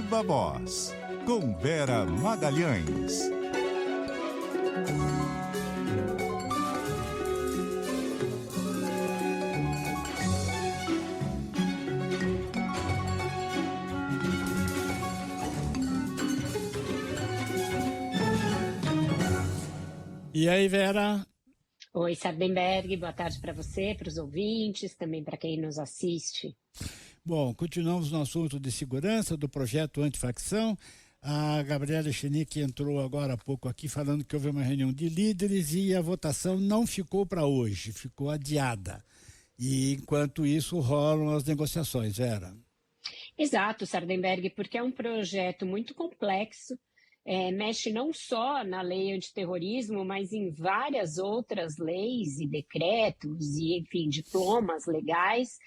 Viva Voz, com Vera Magalhães. E aí, Vera? Oi, Sardenberg, boa tarde para você, para os ouvintes, também para quem nos assiste. Bom, continuamos no assunto de segurança do projeto antifacção. A Gabriela Echenique entrou agora há pouco aqui falando que houve uma reunião de líderes e a votação não ficou para hoje, ficou adiada. E enquanto isso rolam as negociações, Vera. Exato, Sardenberg, porque é um projeto muito complexo, mexe não só na lei antiterrorismo, mas em várias outras leis e decretos e, enfim, diplomas legais.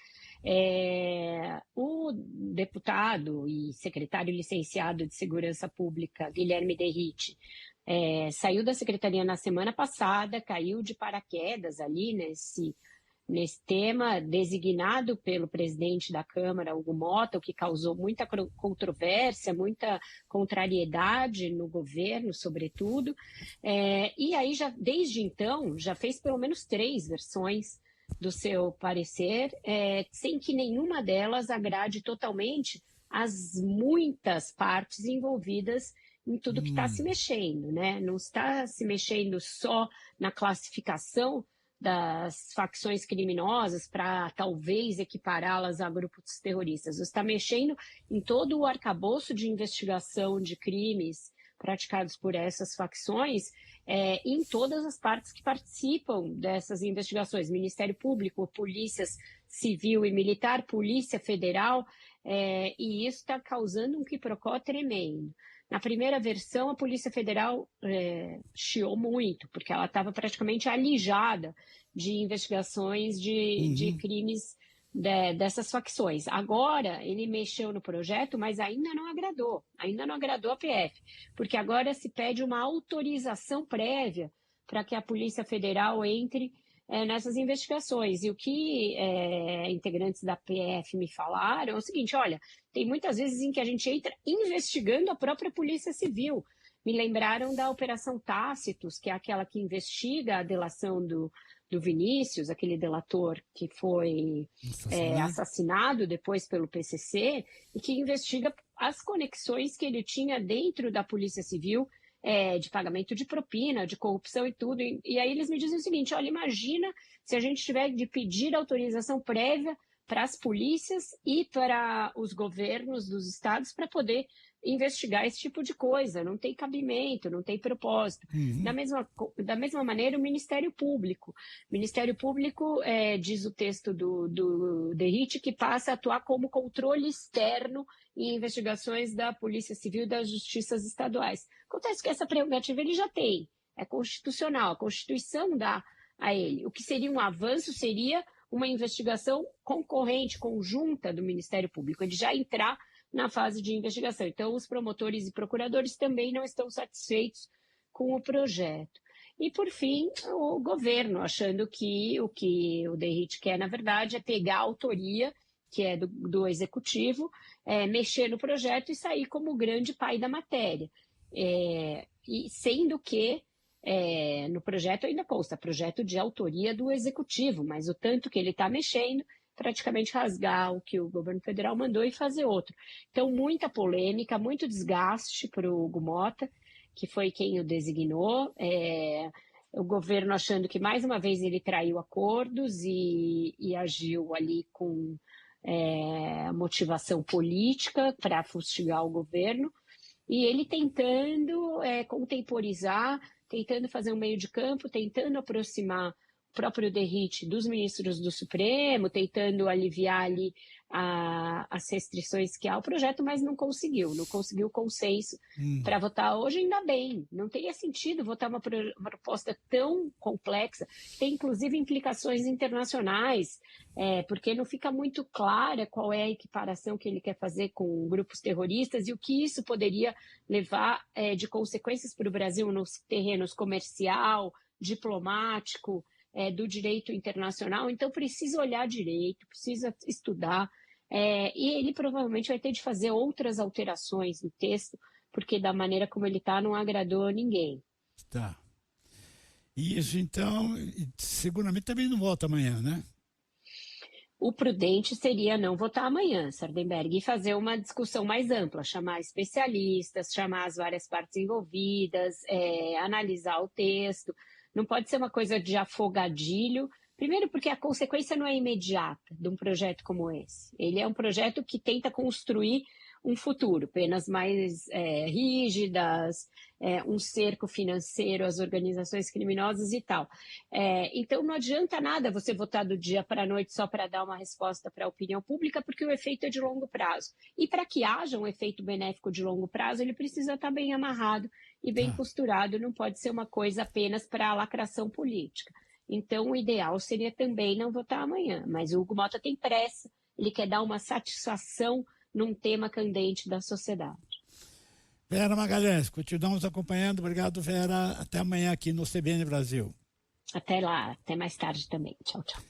O deputado e secretário licenciado de Segurança Pública, Guilherme Derrite, saiu da secretaria na semana passada, caiu de paraquedas ali nesse tema, designado pelo presidente da Câmara, Hugo Motta, o que causou muita controvérsia, muita contrariedade no governo, sobretudo. E aí, desde então, já fez pelo menos 3 versões do seu parecer, sem que nenhuma delas agrade totalmente as muitas partes envolvidas em tudo que está se mexendo, né? Não está se mexendo só na classificação das facções criminosas para talvez equipará-las a grupos terroristas. Está mexendo em todo o arcabouço de investigação de crimes praticados por essas facções, em todas as partes que participam dessas investigações, Ministério Público, Polícia Civil e Militar, Polícia Federal, e isso está causando um quiprocó tremendo. Na primeira versão, a Polícia Federal chiou muito, porque ela estava praticamente alijada de investigações de crimes dessas facções. Agora, ele mexeu no projeto, mas ainda não agradou a PF, porque agora se pede uma autorização prévia para que a Polícia Federal entre nessas investigações. E o que integrantes da PF me falaram é o seguinte: olha, tem muitas vezes em que a gente entra investigando a própria Polícia Civil. Me lembraram da Operação Tácitos, que é aquela que investiga a delação do Vinícius, aquele delator que foi assassinado depois pelo PCC, e que investiga as conexões que ele tinha dentro da Polícia Civil, de pagamento de propina, de corrupção e tudo. E aí eles me dizem o seguinte: olha, imagina se a gente tiver de pedir autorização prévia para as polícias e para os governos dos estados para poder investigar esse tipo de coisa. Não tem cabimento, não tem propósito. Da mesma maneira, o Ministério Público. O Ministério Público, diz o texto do Derrite, que passa a atuar como controle externo em investigações da Polícia Civil e das justiças estaduais. Acontece que essa prerrogativa ele já tem, é constitucional, a Constituição dá a ele. O que seria um avanço seria uma investigação concorrente, conjunta do Ministério Público, ele já entrar na fase de investigação. Então, os promotores e procuradores também não estão satisfeitos com o projeto. E, por fim, o governo, achando que o Derrite quer, na verdade, é pegar a autoria, que é do Executivo, mexer no projeto e sair como o grande pai da matéria. E sendo que no projeto ainda consta projeto de autoria do Executivo, mas o tanto que ele está mexendo, praticamente rasgar o que o governo federal mandou e fazer outro. Então, muita polêmica, muito desgaste para o Hugo Motta, que foi quem o designou, o governo achando que mais uma vez ele traiu acordos e agiu ali com motivação política para fustigar o governo, e ele tentando contemporizar, tentando fazer um meio de campo, tentando aproximar o próprio Derrite dos ministros do Supremo, tentando aliviar ali as restrições que há ao projeto, mas não conseguiu consenso para votar hoje. Ainda bem, não teria sentido votar uma proposta tão complexa, tem inclusive implicações internacionais, porque não fica muito clara qual é a equiparação que ele quer fazer com grupos terroristas e o que isso poderia levar de consequências para o Brasil nos terrenos comercial, diplomático, do direito internacional. Então precisa olhar direito, precisa estudar, e ele provavelmente vai ter de fazer outras alterações no texto, porque da maneira como ele está não agradou ninguém. Tá. Isso, então, seguramente também não volta amanhã, né? O prudente seria não votar amanhã, Sardenberg, e fazer uma discussão mais ampla, chamar especialistas, chamar as várias partes envolvidas, analisar o texto. Não pode ser uma coisa de afogadilho, primeiro porque a consequência não é imediata de um projeto como esse. Ele é um projeto que tenta construir um futuro, penas mais rígidas, um cerco financeiro às organizações criminosas e tal. Então não adianta nada você votar do dia para a noite só para dar uma resposta para a opinião pública, porque o efeito é de longo prazo. E para que haja um efeito benéfico de longo prazo, ele precisa estar bem amarrado e bem costurado, não pode ser uma coisa apenas para a lacração política. Então o ideal seria também não votar amanhã, mas o Hugo Motta tem pressa, ele quer dar uma satisfação num tema candente da sociedade. Vera Magalhães, continuamos acompanhando. Obrigado, Vera. Até amanhã aqui no CBN Brasil. Até lá, até mais tarde também. Tchau, tchau.